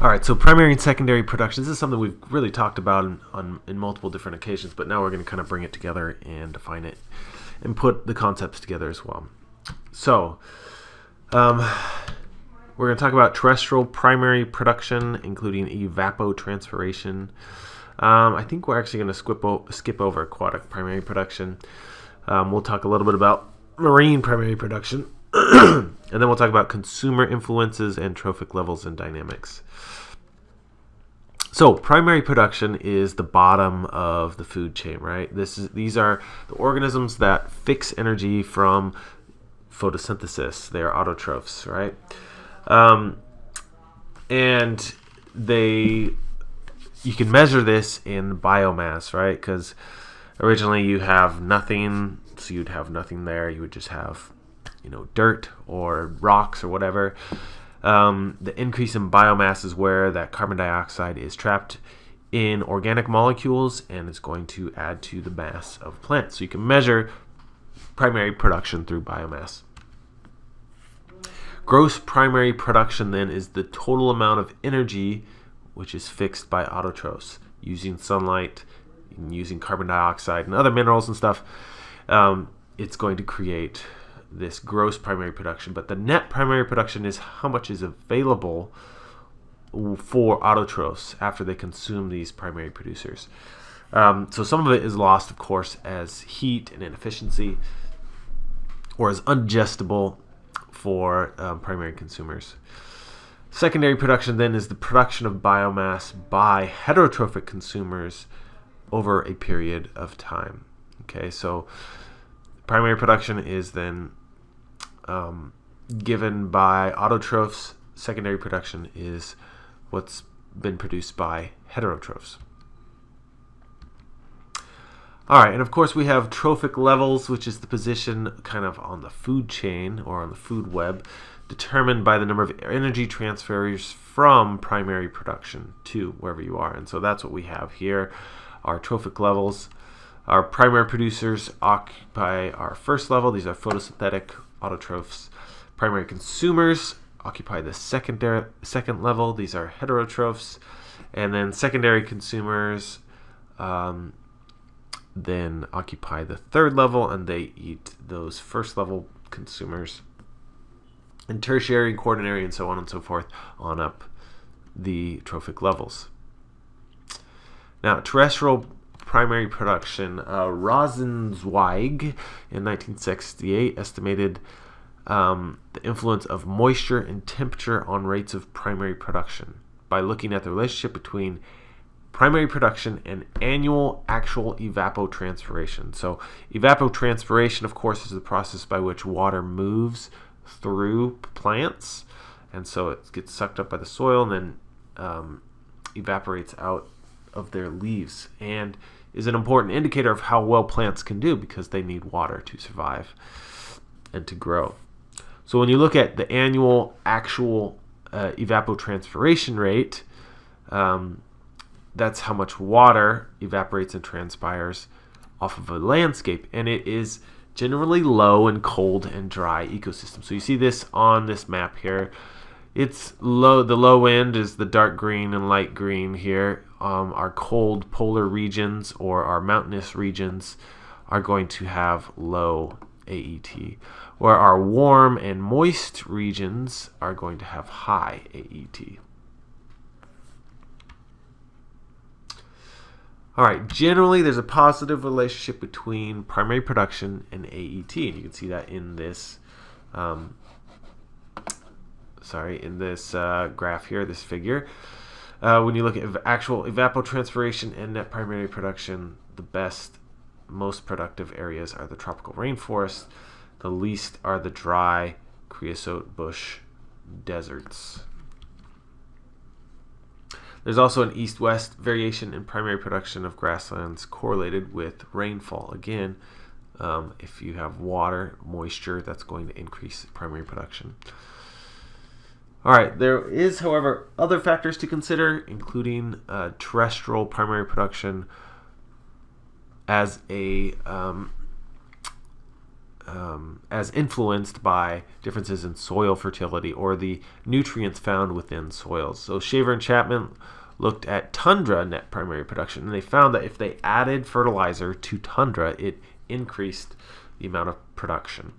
All right, so primary and secondary production. This is something we've really talked about in multiple different occasions, but now we're going to kind of bring it together and define it and put the concepts together as well. So we're going to talk about terrestrial primary production, including evapotranspiration. I think we're actually going to skip over aquatic primary production. We'll talk a little bit about marine primary production. And then we'll talk about consumer influences and trophic levels and dynamics. So primary production is the bottom of the food chain, right? These are the organisms that fix energy from photosynthesis. They are autotrophs, right? And you can measure this in biomass, right? Because originally you have nothing, so you'd have nothing there. You would just have dirt or rocks or whatever. The increase in biomass is where that carbon dioxide is trapped in organic molecules and is going to add to the mass of plants. So you can measure primary production through biomass. Gross primary production then is the total amount of energy which is fixed by autotrophs using sunlight, using carbon dioxide and other minerals and stuff. It's going to create this gross primary production, but the net primary production is how much is available for autotrophs after they consume these primary producers. So some of it is lost, of course, as heat and inefficiency, or as undigestible for primary consumers. Secondary production then is the production of biomass by heterotrophic consumers over a period of time. Okay, so primary production is then given by autotrophs. Secondary production is what's been produced by heterotrophs. All right, and of course we have trophic levels, which is the position kind of on the food chain or on the food web, determined by the number of energy transfers from primary production to wherever you are. And so that's what we have here, our trophic levels. Our primary producers occupy our first level. These are photosynthetic autotrophs. Primary consumers occupy the second level. These are heterotrophs. And then secondary consumers then occupy the third level, and they eat those first level consumers. And tertiary, quaternary, and so on and so forth on up the trophic levels. Now, terrestrial primary production, Rosenzweig in 1968 estimated the influence of moisture and temperature on rates of primary production by looking at the relationship between primary production and annual actual evapotranspiration. So evapotranspiration, of course, is the process by which water moves through plants, and so it gets sucked up by the soil and then evaporates out of their leaves, and is an important indicator of how well plants can do because they need water to survive and to grow. So when you look at the annual actual evapotranspiration rate, that's how much water evaporates and transpires off of a landscape, and it is generally low in cold and dry ecosystems. So you see this on this map here. It's low. The low end is the dark green and light green here. Our cold polar regions or our mountainous regions are going to have low AET, where our warm and moist regions are going to have high AET. All right, generally there's a positive relationship between primary production and AET, and you can see that in this graph here, this figure. When you look at actual evapotranspiration and net primary production, the most productive areas are the tropical rainforest. The least are the dry creosote bush deserts. There's also an east-west variation in primary production of grasslands correlated with rainfall. Again, if you have water, moisture, that's going to increase primary production. All right, there is, however, other factors to consider, including terrestrial primary production as a as influenced by differences in soil fertility or the nutrients found within soils. So Shaver and Chapman looked at tundra net primary production, and they found that if they added fertilizer to tundra, it increased the amount of production.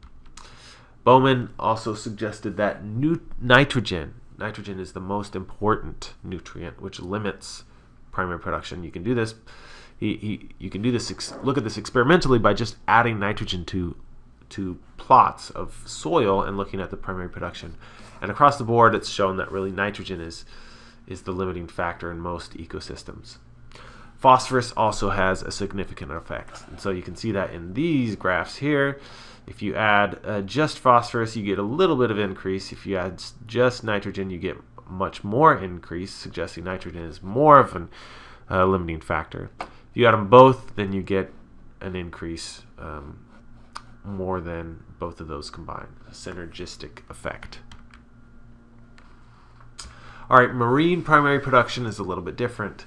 Bowman also suggested that nitrogen is the most important nutrient, which limits primary production. You can do this. You can do this. Look at this experimentally by just adding nitrogen to plots of soil and looking at the primary production. And across the board, it's shown that really nitrogen is the limiting factor in most ecosystems. Phosphorus also has a significant effect. And so you can see that in these graphs here. If you add just phosphorus, you get a little bit of increase. If you add just nitrogen, you get much more increase, suggesting nitrogen is more of a limiting factor. If you add them both, then you get an increase more than both of those combined, a synergistic effect. All right, marine primary production is a little bit different.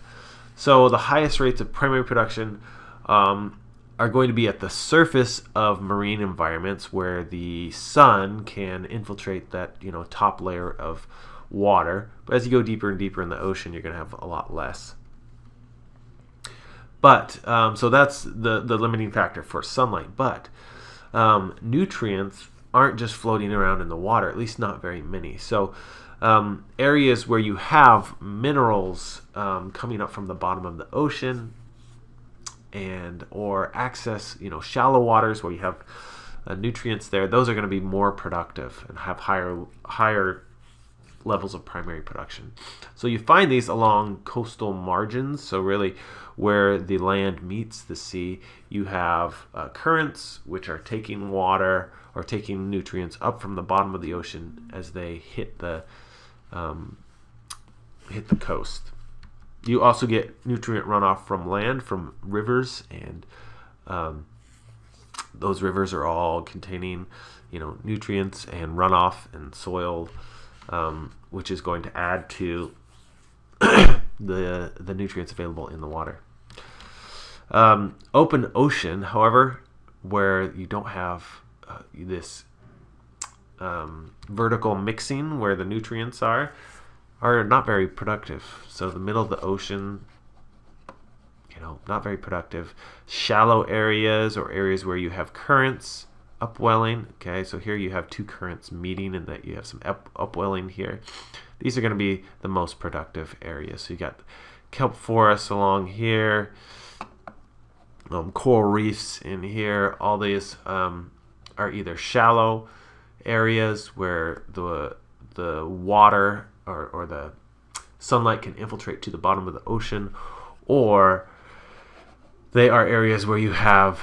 So the highest rates of primary production are going to be at the surface of marine environments where the sun can infiltrate that top layer of water. But as you go deeper and deeper in the ocean, you're going to have a lot less. But so that's the limiting factor for sunlight. But nutrients aren't just floating around in the water, at least not very many. So areas where you have minerals coming up from the bottom of the ocean, or access shallow waters where you have nutrients there, those are going to be more productive and have higher levels of primary production. So you find these along coastal margins. So really where the land meets the sea, you have currents which are taking water or taking nutrients up from the bottom of the ocean as they hit the coast. You also get nutrient runoff from land, from rivers, and those rivers are all containing, nutrients and runoff and soil, which is going to add to the nutrients available in the water. Open ocean, however, where you don't have this vertical mixing where the nutrients are not very productive. So the middle of the ocean, not very productive. Shallow areas or areas where you have currents upwelling. Okay, so here you have two currents meeting and that you have some upwelling here. These are going to be the most productive areas. So you got kelp forests along here, coral reefs in here. All these are either shallow areas where the water or the sunlight can infiltrate to the bottom of the ocean, or they are areas where you have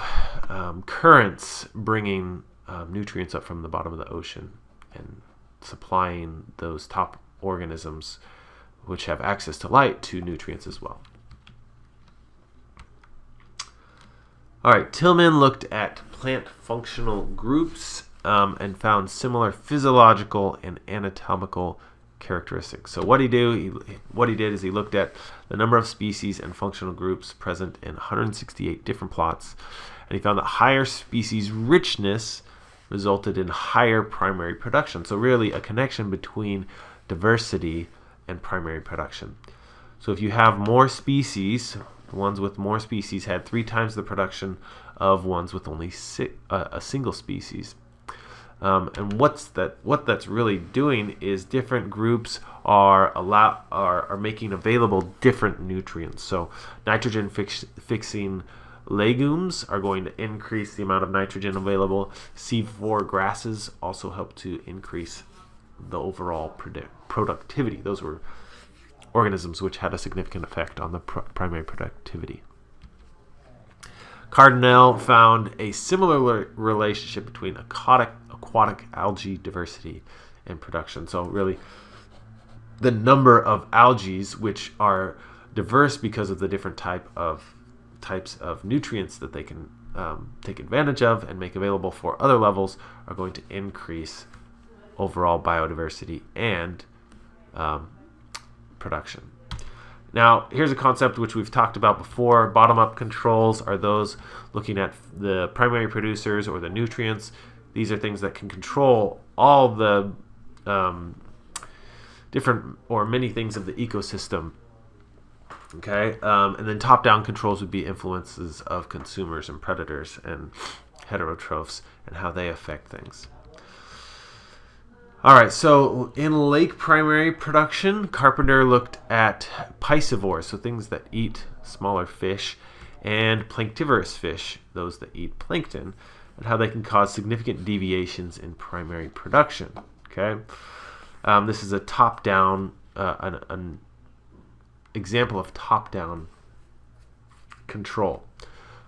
currents bringing nutrients up from the bottom of the ocean and supplying those top organisms which have access to light to nutrients as well. All right, Tillman looked at plant functional groups and found similar physiological and anatomical characteristics. So what he did is he looked at the number of species and functional groups present in 168 different plots, and he found that higher species richness resulted in higher primary production. So really a connection between diversity and primary production. So if you have more species, the ones with more species had 3 times the production of ones with only a single species. And what that's really doing is different groups are making available different nutrients. So nitrogen fixing legumes are going to increase the amount of nitrogen available. C4 grasses also help to increase the overall productivity. Those were organisms which had a significant effect on the primary productivity. Cardinal found a similar relationship between aquatic algae diversity and production. So really, the number of algae which are diverse because of the different types of nutrients that they can take advantage of and make available for other levels are going to increase overall biodiversity and production. Now, here's a concept which we've talked about before. Bottom-up controls are those looking at the primary producers or the nutrients. These are things that can control all the different or many things of the ecosystem. Okay, and then top-down controls would be influences of consumers and predators and heterotrophs and how they affect things. All right, so in lake primary production, Carpenter looked at piscivores, so things that eat smaller fish, and planktivorous fish, those that eat plankton, and how they can cause significant deviations in primary production. Okay, this is a top-down, an example of top-down control.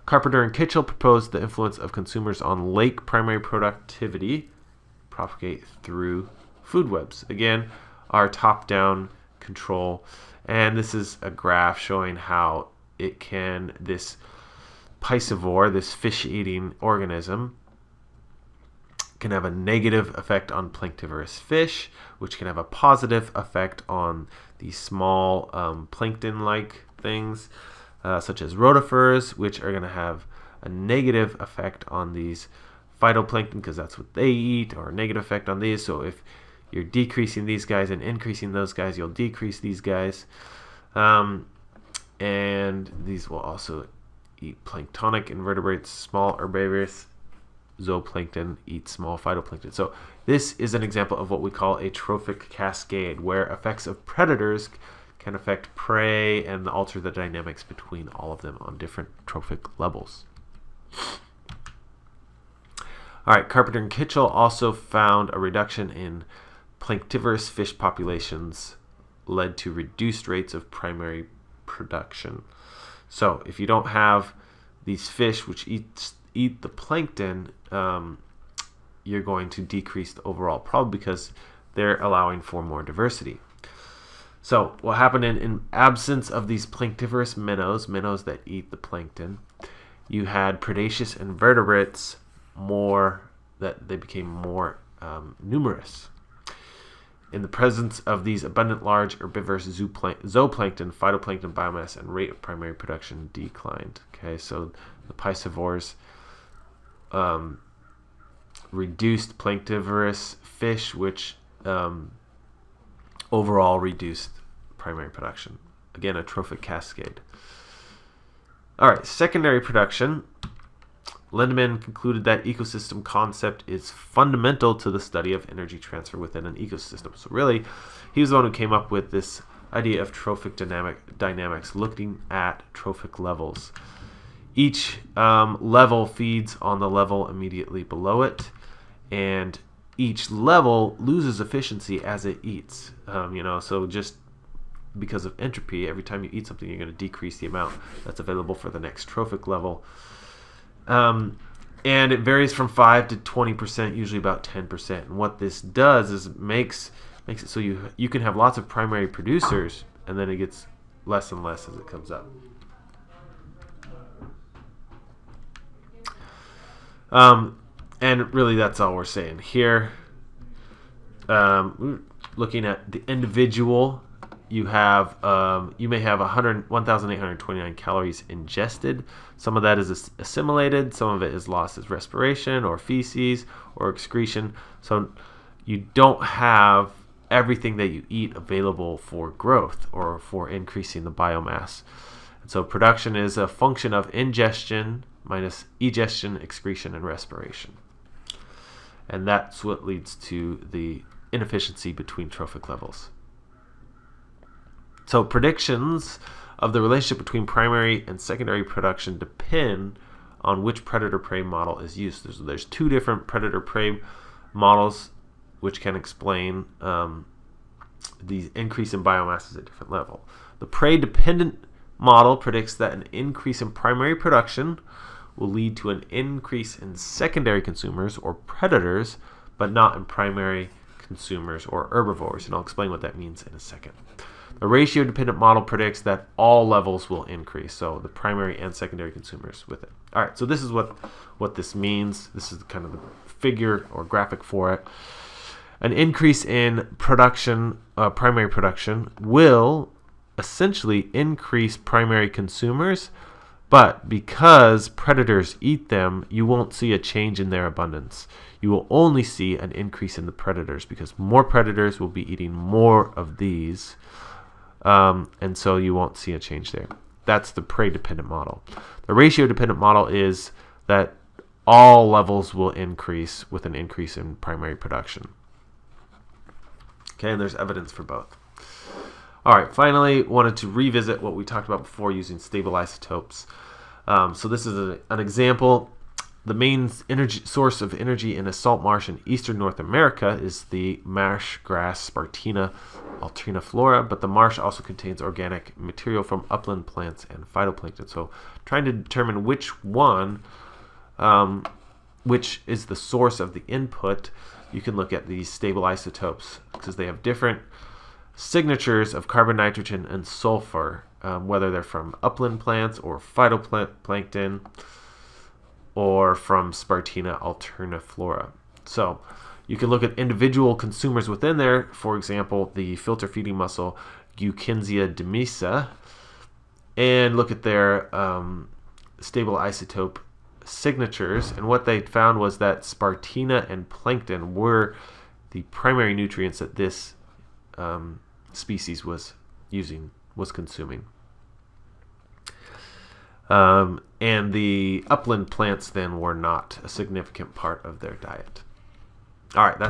Carpenter and Kitchell proposed the influence of consumers on lake primary productivity propagate through food webs. Again, our top-down control, and this is a graph showing how it can, this piscivore, this fish-eating organism, can have a negative effect on planktivorous fish, which can have a positive effect on these small plankton-like things, such as rotifers, which are going to have a negative effect on these phytoplankton because that's what they eat, or a negative effect on these. So if you're decreasing these guys and increasing those guys, you'll decrease these guys. And these will also eat planktonic invertebrates, small herbivorous. Zooplankton eats small phytoplankton. So this is an example of what we call a trophic cascade, where effects of predators can affect prey and alter the dynamics between all of them on different trophic levels. All right, Carpenter and Kitchell also found a reduction in planktivorous fish populations led to reduced rates of primary production. So if you don't have these fish which eat the plankton, you're going to decrease the overall problem because they're allowing for more diversity. So what happened in absence of these planktivorous minnows that eat the plankton, you had predaceous invertebrates they became more numerous. In the presence of these abundant large herbivorous zooplankton, phytoplankton biomass and rate of primary production declined. Okay, so the piscivores reduced planktivorous fish, which overall reduced primary production. Again, a trophic cascade. All right, secondary production. Lindemann concluded that ecosystem concept is fundamental to the study of energy transfer within an ecosystem. So really, he was the one who came up with this idea of trophic dynamics, looking at trophic levels. Each level feeds on the level immediately below it, and each level loses efficiency as it eats. So just because of entropy, every time you eat something, you're going to decrease the amount that's available for the next trophic level. And it varies from 5 to 20%, usually about 10%. And what this does is makes it so you can have lots of primary producers, and then it gets less and less as it comes up. And really, that's all we're saying here. Looking at the individual, you may have 1,829 calories ingested. Some of that is assimilated. Some of it is lost as respiration or feces or excretion. So you don't have everything that you eat available for growth or for increasing the biomass. And so production is a function of ingestion minus egestion, excretion, and respiration. And that's what leads to the inefficiency between trophic levels. So predictions of the relationship between primary and secondary production depend on which predator-prey model is used. There's two different predator-prey models which can explain the increase in biomass at a different level. The prey-dependent model predicts that an increase in primary production will lead to an increase in secondary consumers or predators, but not in primary consumers or herbivores. And I'll explain what that means in a second. The ratio-dependent model predicts that all levels will increase, so the primary and secondary consumers with it. All right, so this is what this means. This is kind of the figure or graphic for it. An increase in production, primary production, will essentially increase primary consumers, but because predators eat them, you won't see a change in their abundance. You will only see an increase in the predators because more predators will be eating more of these, and so you won't see a change there. That's the prey-dependent model. The ratio-dependent model is that all levels will increase with an increase in primary production. Okay, and there's evidence for both. All right, finally, wanted to revisit what we talked about before using stable isotopes. So this is an example. The main source of energy in a salt marsh in eastern North America is the marsh grass Spartina alterniflora, but the marsh also contains organic material from upland plants and phytoplankton. So trying to determine which is the source of the input, you can look at these stable isotopes because they have different signatures of carbon, nitrogen, and sulfur, whether they're from upland plants or phytoplankton or from Spartina alterniflora. So you can look at individual consumers within there, for example, the filter feeding mussel Gukinsia demisa, and look at their stable isotope signatures, and what they found was that Spartina and plankton were the primary nutrients that this species was consuming. And the upland plants then were not a significant part of their diet. All right, that's